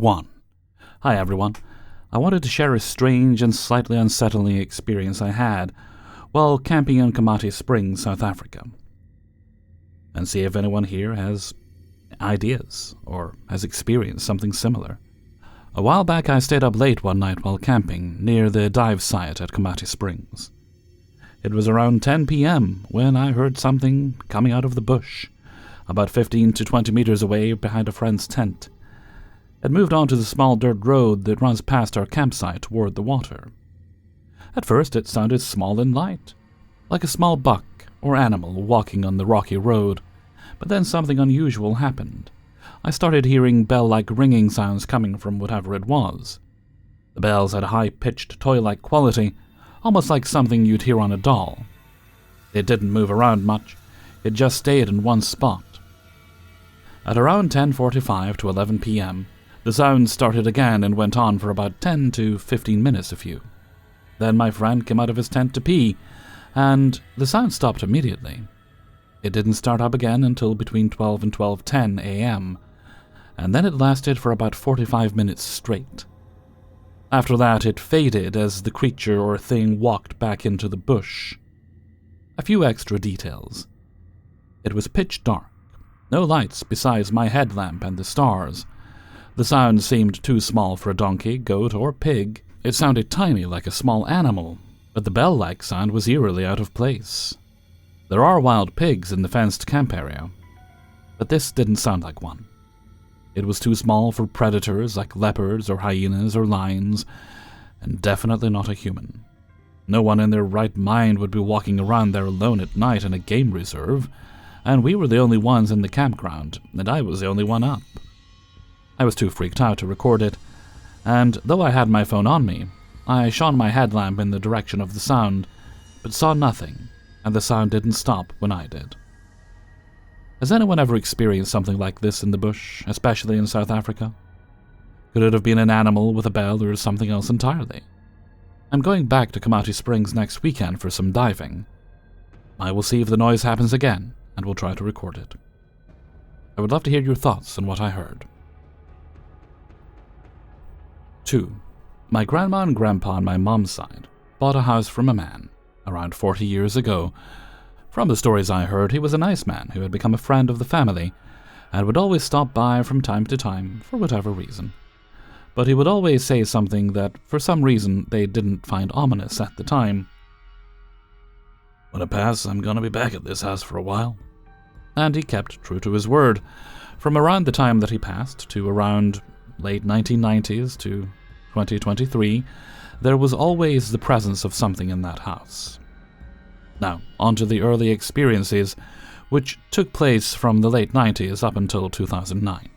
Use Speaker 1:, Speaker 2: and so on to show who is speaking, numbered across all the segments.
Speaker 1: 1. Hi everyone. I wanted to share a strange and slightly unsettling experience I had while camping in Kamati Springs, South Africa. And see if anyone here has ideas or has experienced something similar. A while back I stayed up late one night while camping near the dive site at Kamati Springs. It was around 10 p.m. when I heard something coming out of the bush, about 15 to 20 meters away behind a friend's tent. It moved onto the small dirt road that runs past our campsite toward the water. At first it sounded small and light, like a small buck or animal walking on the rocky road, but then something unusual happened. I started hearing bell-like ringing sounds coming from whatever it was. The bells had a high-pitched toy-like quality, almost like something you'd hear on a doll. It didn't move around much, it just stayed in one spot. At around 10:45 to 11 p.m., the sound started again and went on for about 10 to 15 minutes a few. Then my friend came out of his tent to pee, and the sound stopped immediately. It didn't start up again until between 12 and 12:10 a.m., and then it lasted for about 45 minutes straight. After that, it faded as the creature or thing walked back into the bush. A few extra details. It was pitch dark, no lights besides my headlamp and the stars. The sound seemed too small for a donkey, goat, or pig. It sounded tiny, like a small animal, but the bell-like sound was eerily out of place. There are wild pigs in the fenced camp area, but this didn't sound like one. It was too small for predators like leopards or hyenas or lions, and definitely not a human. No one in their right mind would be walking around there alone at night in a game reserve, and we were the only ones in the campground, and I was the only one up. I was too freaked out to record it, and though I had my phone on me, I shone my headlamp in the direction of the sound, but saw nothing, and the sound didn't stop when I did. Has anyone ever experienced something like this in the bush, especially in South Africa? Could it have been an animal with a bell or something else entirely? I'm going back to Kamati Springs next weekend for some diving. I will see if the noise happens again, and will try to record it. I would love to hear your thoughts on what I heard. 2. My grandma and grandpa on my mom's side bought a house from a man around 40 years ago. From the stories I heard, he was a nice man who had become a friend of the family and would always stop by from time to time for whatever reason. But he would always say something that, for some reason, they didn't find ominous at the time. "When I pass, I'm gonna be back at this house for a while." And he kept true to his word. From around the time that he passed to around late 1990s to 2023, there was always the presence of something in that house. Now, on to the early experiences, which took place from the late 90s up until 2009.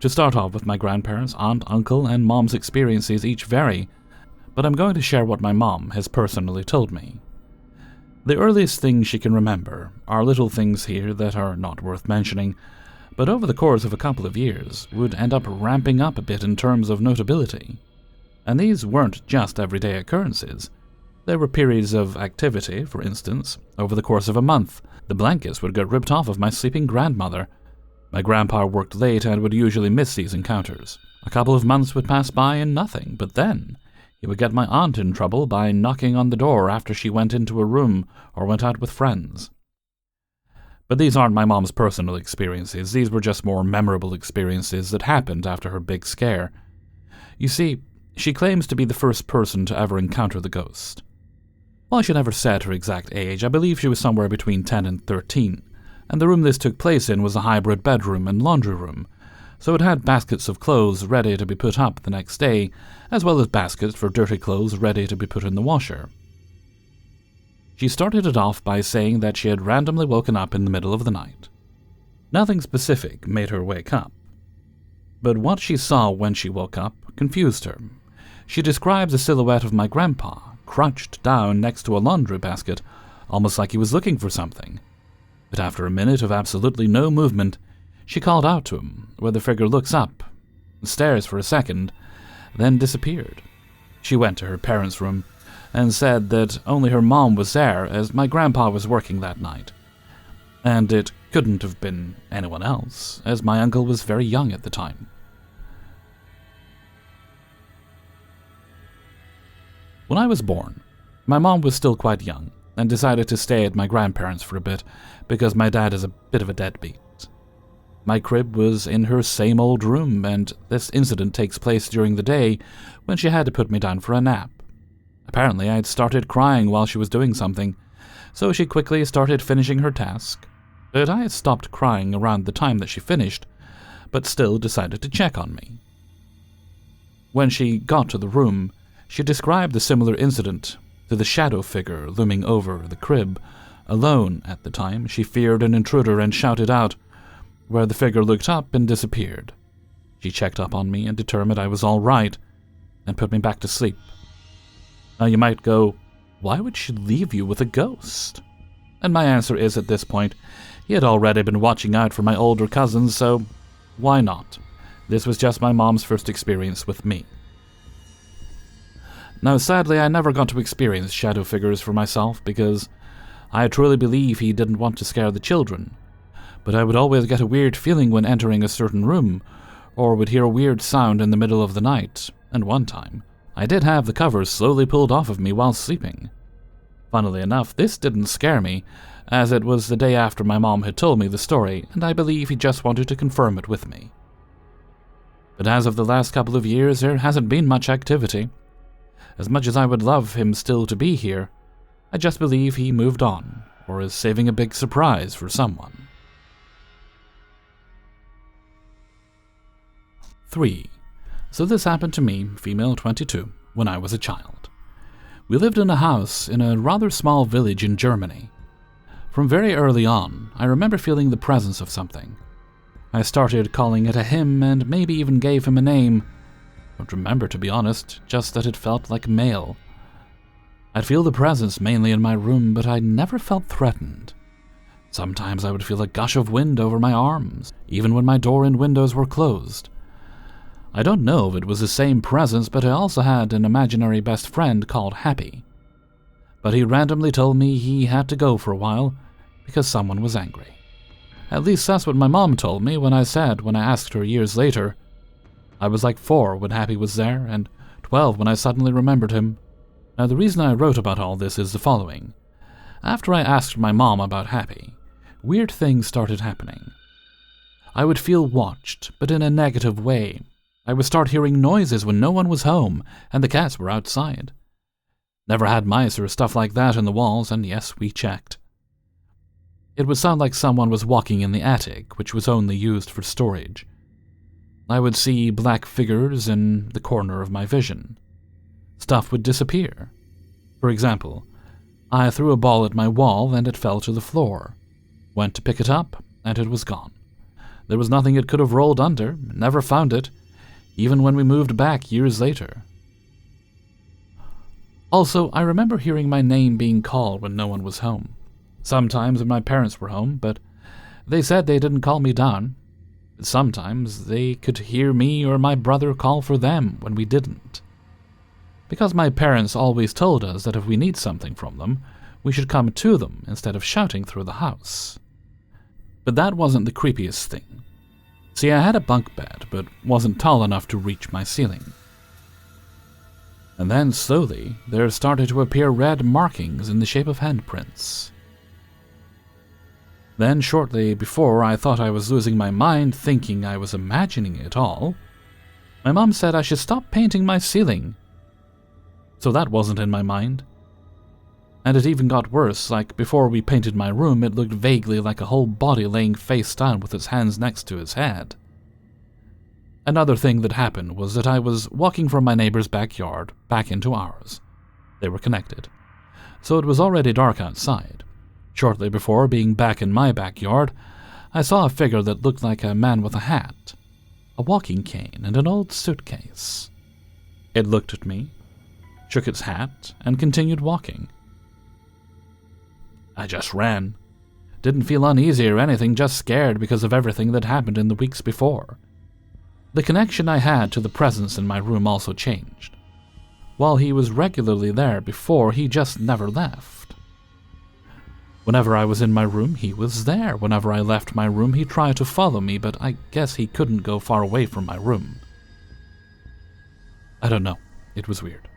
Speaker 1: To start off with my grandparents, aunt, uncle, and mom's experiences each vary, but I'm going to share what my mom has personally told me. The earliest things she can remember are little things here that are not worth mentioning, but over the course of a couple of years would end up ramping up a bit in terms of notability. And these weren't just everyday occurrences. There were periods of activity. For instance, over the course of a month, the blankets would get ripped off of my sleeping grandmother. My grandpa worked late and would usually miss these encounters. A couple of months would pass by and nothing, but then he would get my aunt in trouble by knocking on the door after she went into a room or went out with friends. But these aren't my mom's personal experiences. These were just more memorable experiences that happened after her big scare. You see, she claims to be the first person to ever encounter the ghost. While she never said her exact age, I believe she was somewhere between 10 and 13, and the room this took place in was a hybrid bedroom and laundry room, so it had baskets of clothes ready to be put up the next day, as well as baskets for dirty clothes ready to be put in the washer. She started it off by saying that she had randomly woken up in the middle of the night. Nothing specific made her wake up, but what she saw when she woke up confused her. She describes a silhouette of my grandpa, crouched down next to a laundry basket, almost like he was looking for something. But after a minute of absolutely no movement, she called out to him, where the figure looks up, stares for a second, then disappeared. She went to her parents' room and said that only her mom was there as my grandpa was working that night. And it couldn't have been anyone else, as my uncle was very young at the time. When I was born, my mom was still quite young and decided to stay at my grandparents for a bit because my dad is a bit of a deadbeat. My crib was in her same old room, and this incident takes place during the day when she had to put me down for a nap. Apparently, I had started crying while she was doing something, so she quickly started finishing her task. But I had stopped crying around the time that she finished, but still decided to check on me. When she got to the room, she described the similar incident to the shadow figure looming over the crib. Alone at the time, she feared an intruder and shouted out, where the figure looked up and disappeared. She checked up on me and determined I was all right, and put me back to sleep. Now you might go, why would she leave you with a ghost? And my answer is, at this point, he had already been watching out for my older cousins, so why not? This was just my mom's first experience with me. Now sadly, I never got to experience shadow figures for myself because I truly believe he didn't want to scare the children. But I would always get a weird feeling when entering a certain room, or would hear a weird sound in the middle of the night, and one time, I did have the covers slowly pulled off of me while sleeping. Funnily enough, this didn't scare me, as it was the day after my mom had told me the story, and I believe he just wanted to confirm it with me. But as of the last couple of years, there hasn't been much activity. As much as I would love him still to be here, I just believe he moved on, or is saving a big surprise for someone. 3. So this happened to me, female 22, when I was a child. We lived in a house in a rather small village in Germany. From very early on, I remember feeling the presence of something. I started calling it a him and maybe even gave him a name. Don't remember, to be honest, just that it felt like male. I'd feel the presence mainly in my room, but I never felt threatened. Sometimes I would feel a gush of wind over my arms, even when my door and windows were closed. I don't know if it was the same presence, but I also had an imaginary best friend called Happy. But he randomly told me he had to go for a while because someone was angry. At least that's what my mom told me when I asked her years later. I was like 4 when Happy was there, and 12 when I suddenly remembered him. Now the reason I wrote about all this is the following. After I asked my mom about Happy, weird things started happening. I would feel watched, but in a negative way. I would start hearing noises when no one was home, and the cats were outside. Never had mice or stuff like that in the walls, and yes, we checked. It would sound like someone was walking in the attic, which was only used for storage. I would see black figures in the corner of my vision. Stuff would disappear. For example, I threw a ball at my wall and it fell to the floor. Went to pick it up, and it was gone. There was nothing it could have rolled under, never found it, even when we moved back years later. Also, I remember hearing my name being called when no one was home. Sometimes when my parents were home, but they said they didn't call me down. Sometimes they could hear me or my brother call for them when we didn't. Because my parents always told us that if we need something from them, we should come to them instead of shouting through the house. But that wasn't the creepiest thing. See, I had a bunk bed, but wasn't tall enough to reach my ceiling. And then, slowly, there started to appear red markings in the shape of handprints. Then, shortly before I thought I was losing my mind thinking I was imagining it all, my mom said I should stop painting my ceiling. So that wasn't in my mind. And it even got worse, like before we painted my room, it looked vaguely like a whole body laying face down with its hands next to its head. Another thing that happened was that I was walking from my neighbor's backyard back into ours. They were connected. So it was already dark outside. Shortly before being back in my backyard, I saw a figure that looked like a man with a hat, a walking cane, and an old suitcase. It looked at me, shook its hat, and continued walking. I just ran. Didn't feel uneasy or anything, just scared because of everything that happened in the weeks before. The connection I had to the presence in my room also changed. While he was regularly there before, he just never left. Whenever I was in my room, he was there. Whenever I left my room, he tried to follow me, but I guess he couldn't go far away from my room. I don't know. It was weird.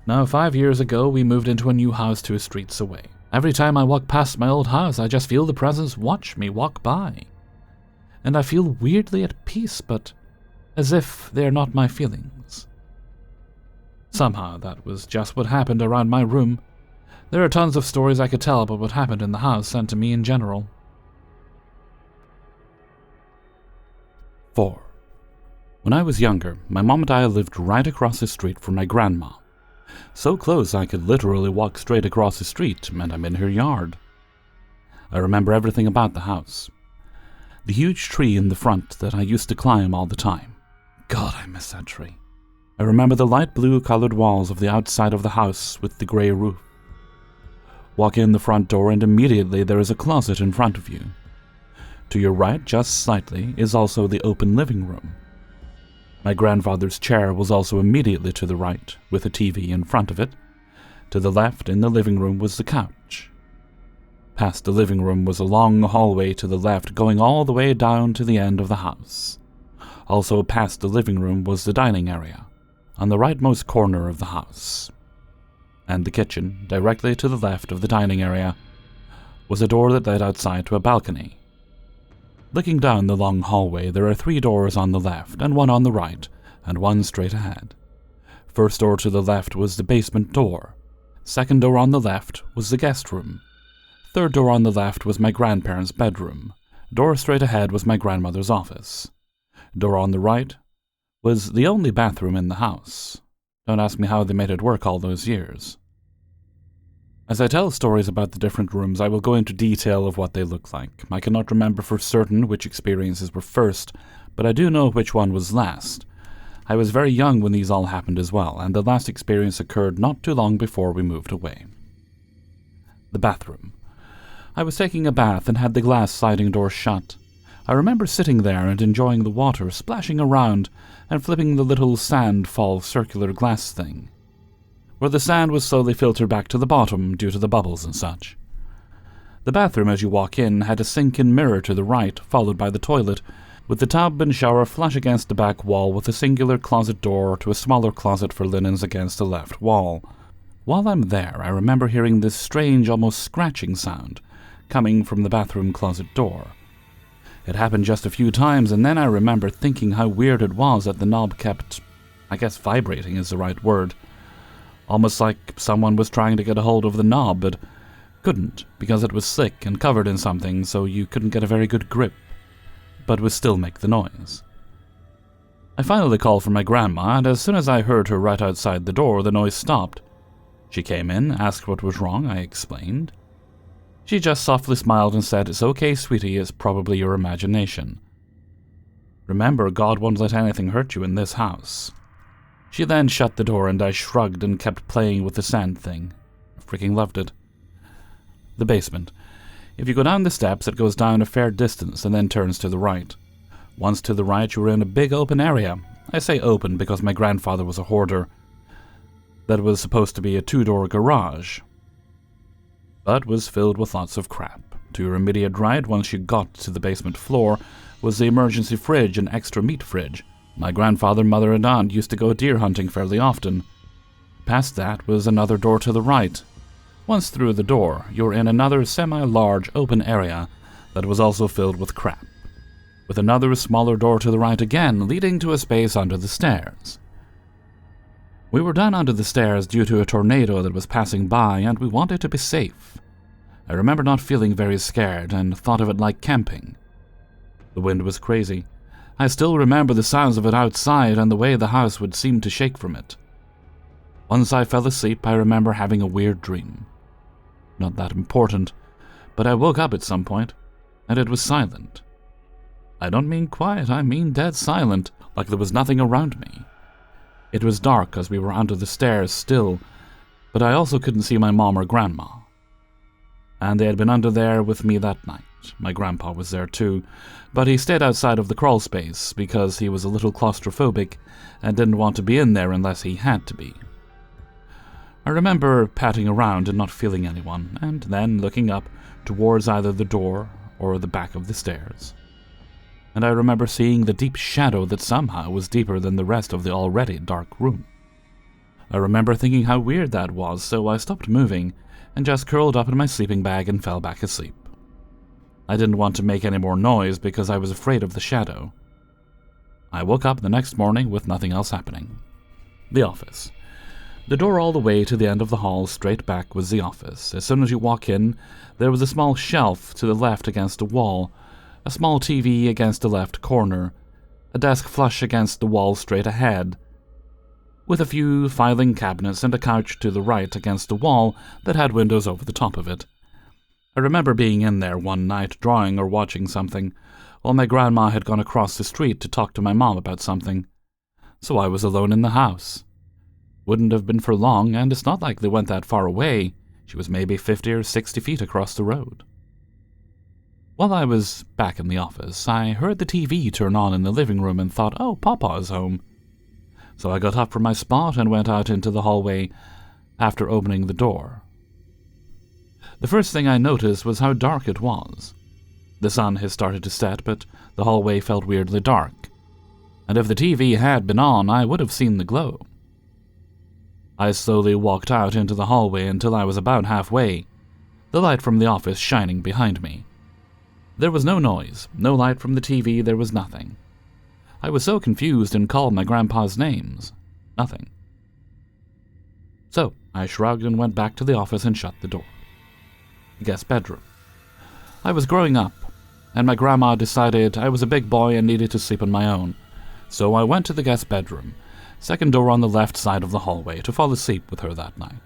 Speaker 1: Now, 5 years ago, we moved into a new house 2 streets away. Every time I walk past my old house, I just feel the presence watch me walk by. And I feel weirdly at peace, but as if they are not my feelings. Somehow, that was just what happened around my room. There are tons of stories I could tell about what happened in the house and to me in general. 4. When I was younger, my mom and I lived right across the street from my grandma. So close I could literally walk straight across the street, and I'm in her yard. I remember everything about the house. The huge tree in the front that I used to climb all the time. God, I miss that tree. I remember the light blue-colored walls of the outside of the house with the gray roof. Walk in the front door and immediately there is a closet in front of you. To your right, just slightly, is also the open living room. My grandfather's chair was also immediately to the right, with a TV in front of it. To the left, in the living room, was the couch. Past the living room was a long hallway to the left, going all the way down to the end of the house. Also past the living room was the dining area, on the rightmost corner of the house. And the kitchen, directly to the left of the dining area, was a door that led outside to a balcony. Looking down the long hallway, there are 3 doors on the left, and 1 on the right, and 1 straight ahead. First door to the left was the basement door. Second door on the left was the guest room. Third door on the left was my grandparents' bedroom. Door straight ahead was my grandmother's office. Door on the right was the only bathroom in the house. Don't ask me how they made it work all those years. As I tell stories about the different rooms, I will go into detail of what they look like. I cannot remember for certain which experiences were first, but I do know which one was last. I was very young when these all happened as well, and the last experience occurred not too long before we moved away. The bathroom. I was taking a bath and had the glass sliding door shut. I remember sitting there and enjoying the water splashing around and flipping the little sand fall circular glass thing, where the sand was slowly filtered back to the bottom due to the bubbles and such. The bathroom as you walk in had a sink and mirror to the right, followed by the toilet, with the tub and shower flush against the back wall with a singular closet door to a smaller closet for linens against the left wall. While I'm there, I remember hearing this strange, almost scratching sound coming from the bathroom closet door. It happened just a few times, and then I remember thinking how weird it was that the knob kept, I guess vibrating is the right word, almost like someone was trying to get a hold of the knob, but couldn't, because it was slick and covered in something, so you couldn't get a very good grip, but would still make the noise. I finally called for my grandma, and as soon as I heard her right outside the door, the noise stopped. She came in, asked what was wrong, I explained. She just softly smiled and said, "It's okay, sweetie, it's probably your imagination. Remember, God won't let anything hurt you in this house." She then shut the door and I shrugged and kept playing with the sand thing. I freaking loved it. The basement. If you go down the steps, it goes down a fair distance and then turns to the right. Once to the right, you're in a big open area. I say open because my grandfather was a hoarder. That was supposed to be a 2-door garage, but was filled with lots of crap. To your immediate right, once you got to the basement floor, was the emergency fridge and extra meat fridge. My grandfather, mother, and aunt used to go deer hunting fairly often. Past that was another door to the right. Once through the door, you're in another semi-large open area that was also filled with crap, with another smaller door to the right again, leading to a space under the stairs. We were down under the stairs due to a tornado that was passing by, and we wanted to be safe. I remember not feeling very scared and thought of it like camping. The wind was crazy. I still remember the sounds of it outside and the way the house would seem to shake from it. Once I fell asleep, I remember having a weird dream. Not that important, but I woke up at some point, and it was silent. I don't mean quiet, I mean dead silent, like there was nothing around me. It was dark as we were under the stairs still, but I also couldn't see my mom or grandma. And they had been under there with me that night. My grandpa was there too, but he stayed outside of the crawl space because he was a little claustrophobic and didn't want to be in there unless he had to be. I remember patting around and not feeling anyone, and then looking up towards either the door or the back of the stairs. And I remember seeing the deep shadow that somehow was deeper than the rest of the already dark room. I remember thinking how weird that was, so I stopped moving and just curled up in my sleeping bag and fell back asleep. I didn't want to make any more noise because I was afraid of the shadow. I woke up the next morning with nothing else happening. The office. The door all the way to the end of the hall straight back was the office. As soon as you walk in, there was a small shelf to the left against a wall, a small TV against the left corner, a desk flush against the wall straight ahead, with a few filing cabinets and a couch to the right against the wall that had windows over the top of it. I remember being in there one night drawing or watching something, while my grandma had gone across the street to talk to my mom about something. So I was alone in the house. Wouldn't have been for long, and it's not like they went that far away. She was maybe 50 or 60 feet across the road. While I was back in the office, I heard the TV turn on in the living room and thought, oh, Papa's home. So I got up from my spot and went out into the hallway after opening the door. The first thing I noticed was how dark it was. The sun had started to set, but the hallway felt weirdly dark. And if the TV had been on, I would have seen the glow. I slowly walked out into the hallway until I was about halfway, the light from the office shining behind me. There was no noise, no light from the TV, there was nothing. I was so confused and called my grandpa's names. Nothing. So I shrugged and went back to the office and shut the door. The guest bedroom. I was growing up, and my grandma decided I was a big boy and needed to sleep on my own. So I went to the guest bedroom, second door on the left side of the hallway, to fall asleep with her that night.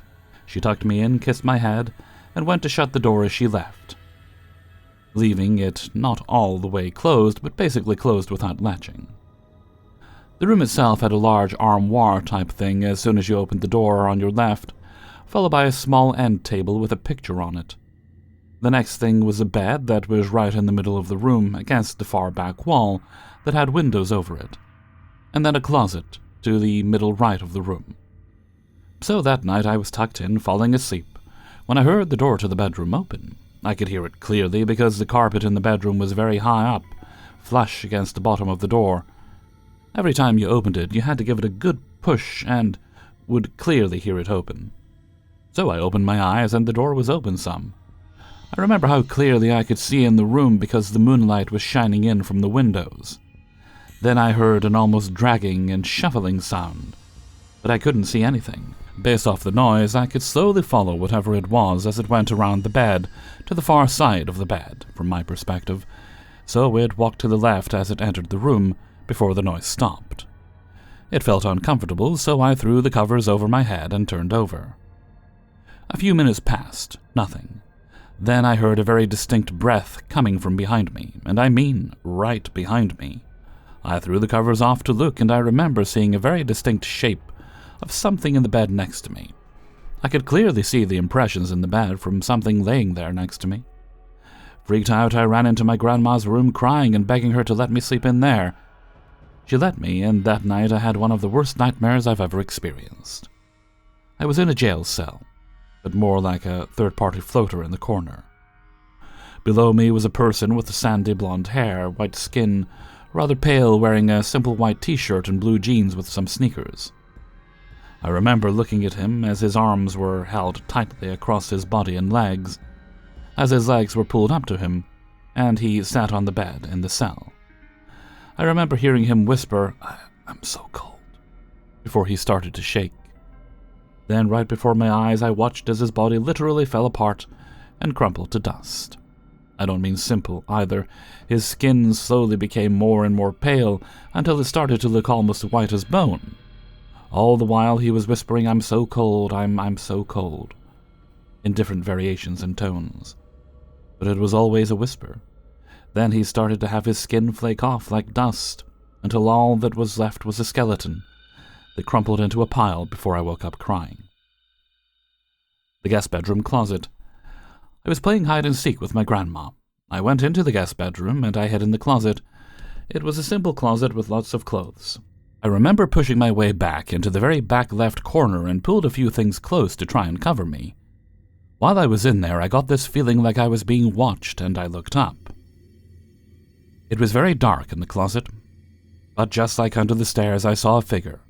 Speaker 1: She tucked me in, kissed my head, and went to shut the door as she left, leaving it not all the way closed, but basically closed without latching. The room itself had a large armoire-type thing as soon as you opened the door on your left, followed by a small end table with a picture on it. The next thing was a bed that was right in the middle of the room against the far back wall that had windows over it, and then a closet to the middle right of the room. So that night I was tucked in, falling asleep, when I heard the door to the bedroom open. I could hear it clearly because the carpet in the bedroom was very high up, flush against the bottom of the door. Every time you opened it, you had to give it a good push and would clearly hear it open. So I opened my eyes and the door was open some. I remember how clearly I could see in the room because the moonlight was shining in from the windows. Then I heard an almost dragging and shuffling sound, but I couldn't see anything. Based off the noise, I could slowly follow whatever it was as it went around the bed to the far side of the bed, from my perspective, so it walked to the left as it entered the room before the noise stopped. It felt uncomfortable, so I threw the covers over my head and turned over. A few minutes passed, nothing. Then I heard a very distinct breath coming from behind me, and I mean right behind me. I threw the covers off to look, and I remember seeing a very distinct shape of something in the bed next to me. I could clearly see the impressions in the bed from something laying there next to me. Freaked out, I ran into my grandma's room crying and begging her to let me sleep in there. She let me, and that night I had one of the worst nightmares I've ever experienced. I was in a jail cell, but more like a third-party floater in the corner. Below me was a person with sandy blonde hair, white skin, rather pale, wearing a simple white t-shirt and blue jeans with some sneakers. I remember looking at him as his arms were held tightly across his body and legs, as his legs were pulled up to him, and he sat on the bed in the cell. I remember hearing him whisper, "I'm so cold," before he started to shake. Then, right before my eyes, I watched as his body literally fell apart and crumpled to dust. I don't mean simple, either. His skin slowly became more and more pale until it started to look almost white as bone. All the while he was whispering, "I'm so cold, I'm so cold," in different variations and tones. But it was always a whisper. Then he started to have his skin flake off like dust, until all that was left was a skeleton that crumpled into a pile before I woke up crying. The guest bedroom closet. I was playing hide-and-seek with my grandma. I went into the guest bedroom, and I hid in the closet. It was a simple closet with lots of clothes. I remember pushing my way back into the very back left corner and pulled a few things close to try and cover me. While I was in there, I got this feeling like I was being watched, and I looked up. It was very dark in the closet, but just like under the stairs, I saw a figure,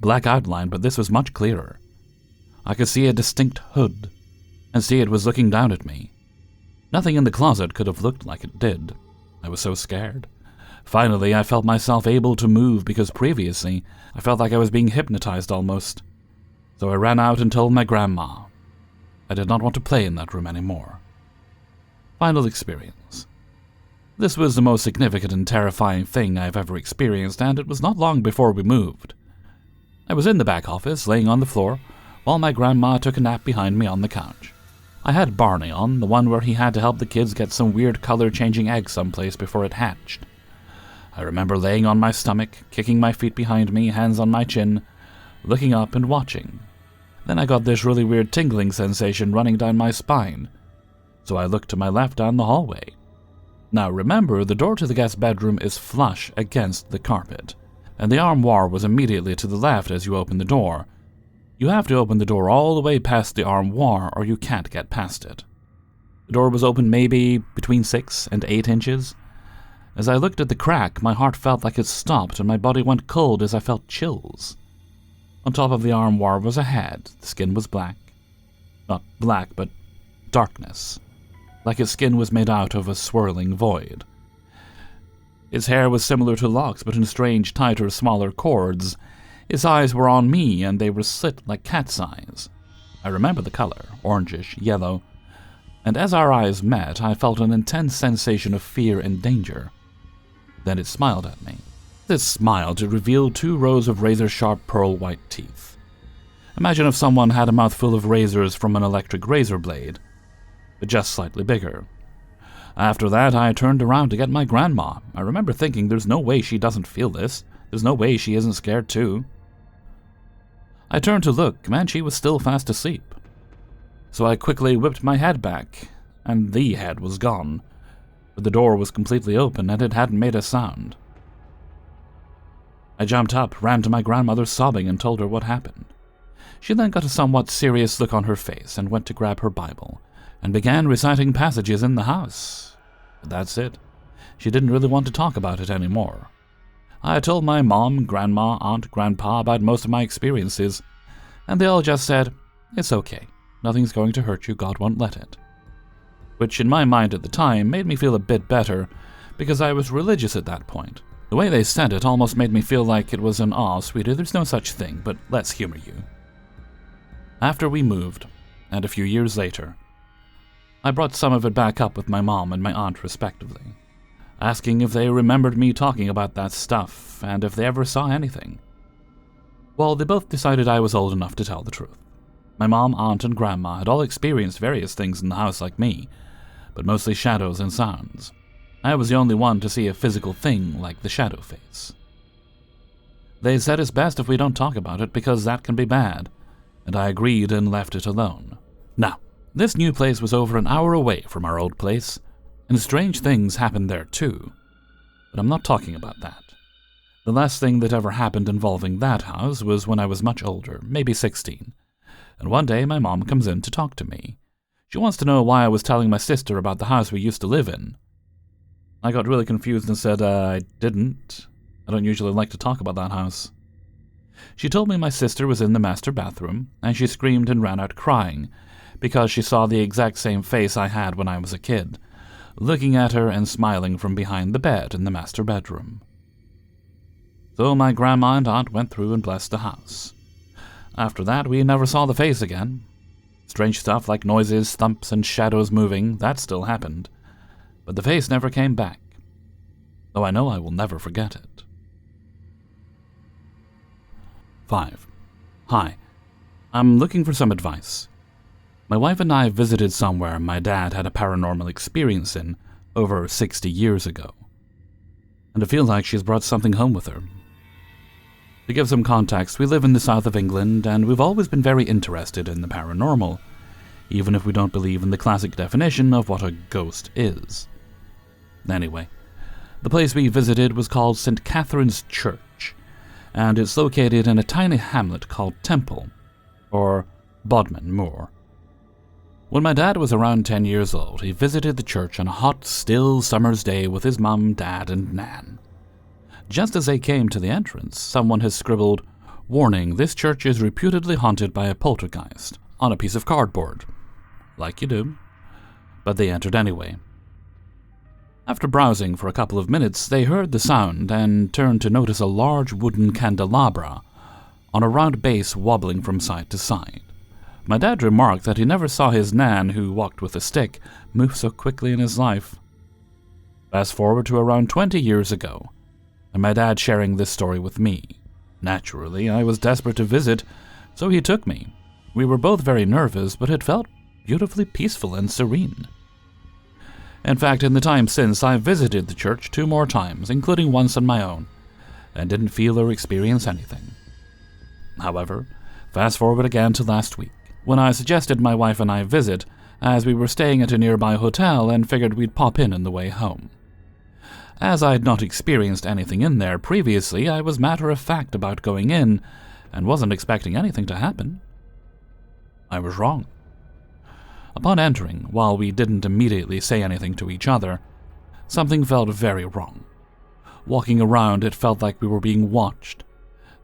Speaker 1: black outline, but this was much clearer. I could see a distinct hood, and see it was looking down at me. Nothing in the closet could have looked like it did. I was so scared. Finally, I felt myself able to move because previously I felt like I was being hypnotized almost. So I ran out and told my grandma. I did not want to play in that room anymore. Final experience. This was the most significant and terrifying thing I've ever experienced, and it was not long before we moved. I was in the back office, laying on the floor, while my grandma took a nap behind me on the couch. I had Barney on, the one where he had to help the kids get some weird color-changing egg someplace before it hatched. I remember laying on my stomach, kicking my feet behind me, hands on my chin, looking up and watching. Then I got this really weird tingling sensation running down my spine, so I looked to my left down the hallway. Now remember, the door to the guest bedroom is flush against the carpet, and the armoire was immediately to the left as you open the door. You have to open the door all the way past the armoire or you can't get past it. The door was open maybe between 6 and 8 inches. As I looked at the crack, my heart felt like it stopped and my body went cold as I felt chills. On top of the armoire was a head. The skin was black. Not black, but darkness. Like his skin was made out of a swirling void. His hair was similar to locks, but in strange, tighter, smaller cords. His eyes were on me, and they were slit like cat's eyes. I remember the color, orangish, yellow, and as our eyes met, I felt an intense sensation of fear and danger. Then it smiled at me. This smile to reveal 2 rows of razor-sharp pearl-white teeth. Imagine if someone had a mouthful of razors from an electric razor blade, but just slightly bigger. After that, I turned around to get my grandma. I remember thinking, there's no way she doesn't feel this. There's no way she isn't scared too. I turned to look, and she was still fast asleep. So I quickly whipped my head back, and the head was gone. But the door was completely open, and it hadn't made a sound. I jumped up, ran to my grandmother sobbing, and told her what happened. She then got a somewhat serious look on her face and went to grab her Bible, and began reciting passages in the house. But that's it. She didn't really want to talk about it anymore. I told my mom, grandma, aunt, grandpa about most of my experiences, and they all just said, "It's okay. Nothing's going to hurt you, God won't let it." Which in my mind at the time made me feel a bit better, because I was religious at that point. The way they said it almost made me feel like it was an "aw, sweetie, there's no such thing, but let's humor you." After we moved, and a few years later, I brought some of it back up with my mom and my aunt respectively, asking if they remembered me talking about that stuff and if they ever saw anything. Well, they both decided I was old enough to tell the truth. My mom, aunt, and grandma had all experienced various things in the house like me, but mostly shadows and sounds. I was the only one to see a physical thing like the shadow face. They said it's best if we don't talk about it because that can be bad, and I agreed and left it alone. Now, this new place was over an hour away from our old place, and strange things happened there too. But I'm not talking about that. The last thing that ever happened involving that house was when I was much older, maybe 16, and one day my mom comes in to talk to me. She wants to know why I was telling my sister about the house we used to live in. I got really confused and said, I didn't. I don't usually like to talk about that house. She told me my sister was in the master bathroom, and she screamed and ran out crying, because she saw the exact same face I had when I was a kid, looking at her and smiling from behind the bed in the master bedroom. So my grandma and aunt went through and blessed the house. After that, we never saw the face again. Strange stuff like noises, thumps, and shadows moving, that still happened. But the face never came back, though I know I will never forget it. 5. Hi. I'm looking for some advice. My wife and I visited somewhere my dad had a paranormal experience in over 60 years ago, and I feel like she's brought something home with her. To give some context, we live in the south of England, and we've always been very interested in the paranormal, even if we don't believe in the classic definition of what a ghost is. Anyway, the place we visited was called St. Catherine's Church, and it's located in a tiny hamlet called Temple, or Bodmin Moor. When my dad was around 10 years old, he visited the church on a hot, still summer's day with his mum, dad, and nan. Just as they came to the entrance, someone had scribbled, Warning, this church is reputedly haunted by a poltergeist on a piece of cardboard. Like you do. But they entered anyway. After browsing for a couple of minutes, they heard the sound and turned to notice a large wooden candelabra on a round base wobbling from side to side. My dad remarked that he never saw his nan, who walked with a stick, move so quickly in his life. Fast forward to around 20 years ago, and my dad sharing this story with me. Naturally, I was desperate to visit, so he took me. We were both very nervous, but it felt beautifully peaceful and serene. In fact, in the time since, I've visited the church 2 more times, including once on my own, and didn't feel or experience anything. However, fast forward again to last week, when I suggested my wife and I visit, as we were staying at a nearby hotel and figured we'd pop in the way home. As I'd not experienced anything in there previously, I was matter-of-fact about going in, and wasn't expecting anything to happen. I was wrong. Upon entering, while we didn't immediately say anything to each other, something felt very wrong. Walking around, it felt like we were being watched,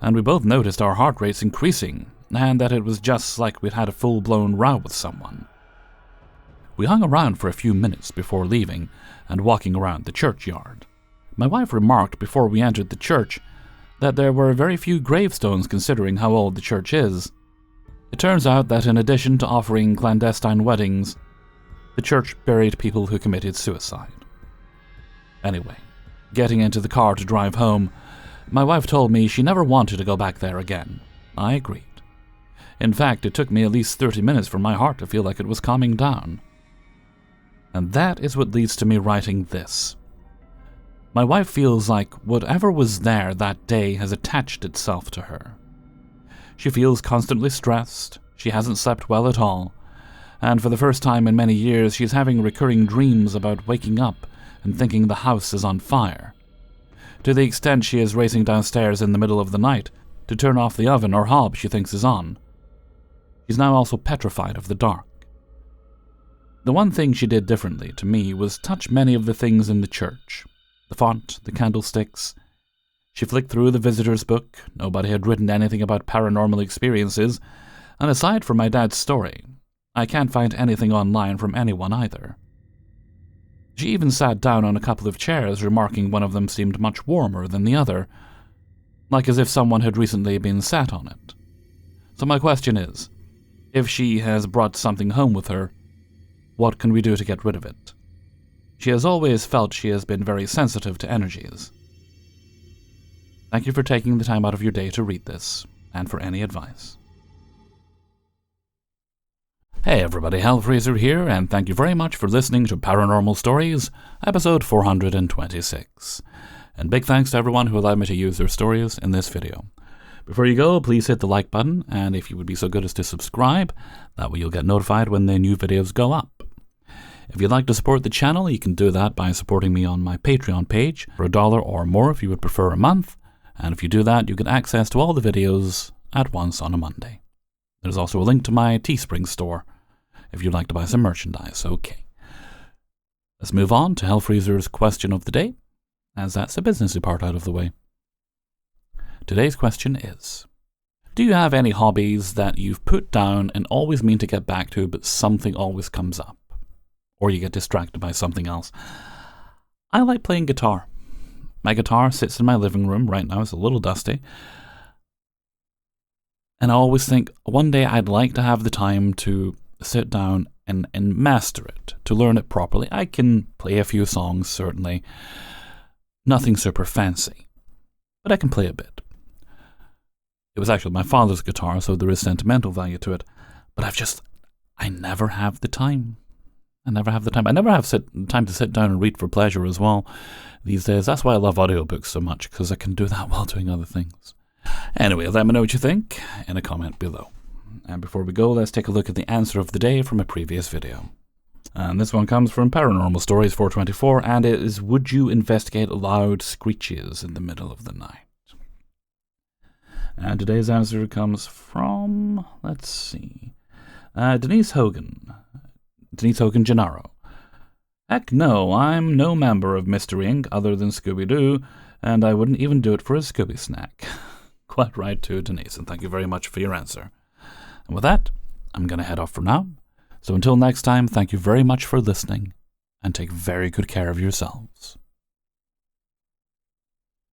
Speaker 1: and we both noticed our heart rates increasing, and that it was just like we'd had a full-blown row with someone. We hung around for a few minutes before leaving and walking around the churchyard. My wife remarked before we entered the church that there were very few gravestones considering how old the church is. It turns out that in addition to offering clandestine weddings, the church buried people who committed suicide. Anyway, getting into the car to drive home, my wife told me she never wanted to go back there again. I agreed. In fact, it took me at least 30 minutes for my heart to feel like it was calming down. And that is what leads to me writing this. My wife feels like whatever was there that day has attached itself to her. She feels constantly stressed, she hasn't slept well at all, and for the first time in many years she's having recurring dreams about waking up and thinking the house is on fire, to the extent she is racing downstairs in the middle of the night to turn off the oven or hob she thinks is on. She's now also petrified of the dark. The one thing she did differently to me was touch many of the things in the church. The font, the candlesticks. She flicked through the visitor's book. Nobody had written anything about paranormal experiences, and aside from my dad's story, I can't find anything online from anyone either. She even sat down on a couple of chairs, remarking one of them seemed much warmer than the other, like as if someone had recently been sat on it. So my question is, if she has brought something home with her, what can we do to get rid of it? She has always felt she has been very sensitive to energies. Thank you for taking the time out of your day to read this, and for any advice. Hey everybody, Hellfreezer here, and thank you very much for listening to Paranormal Stories, episode 426. And big thanks to everyone who allowed me to use their stories in this video. Before you go, please hit the like button, and if you would be so good as to subscribe, that way you'll get notified when the new videos go up. If you'd like to support the channel, you can do that by supporting me on my Patreon page for $1 or more if you would prefer a month, and if you do that, you get access to all the videos at once on a Monday. There's also a link to my Teespring store if you'd like to buy some merchandise. Okay. Let's move on to Hellfreezer's question of the day, as that's the businessy part out of the way. Today's question is, do you have any hobbies that you've put down and always mean to get back to, but something always comes up? Or you get distracted by something else? I like playing guitar. My guitar sits in my living room right now. It's a little dusty. And I always think, one day I'd like to have the time to sit down and master it, to learn it properly. I can play a few songs, certainly. Nothing super fancy. But I can play a bit. It was actually my father's guitar, so there is sentimental value to it. But I never have the time. I never have time to sit down and read for pleasure as well these days. That's why I love audiobooks so much, because I can do that while doing other things. Anyway, let me know what you think in a comment below. And before we go, let's take a look at the answer of the day from a previous video. And this one comes from Paranormal Stories 424, and it is, would you investigate loud screeches in the middle of the night? And today's answer comes from, let's see, Denise Hogan Gennaro. Heck no, I'm no member of Mystery Inc. other than Scooby-Doo, and I wouldn't even do it for a Scooby snack. quite right too, Denise, and thank you very much for your answer. And with that, I'm going to head off for now. So until next time, thank you very much for listening, and take very good care of yourselves.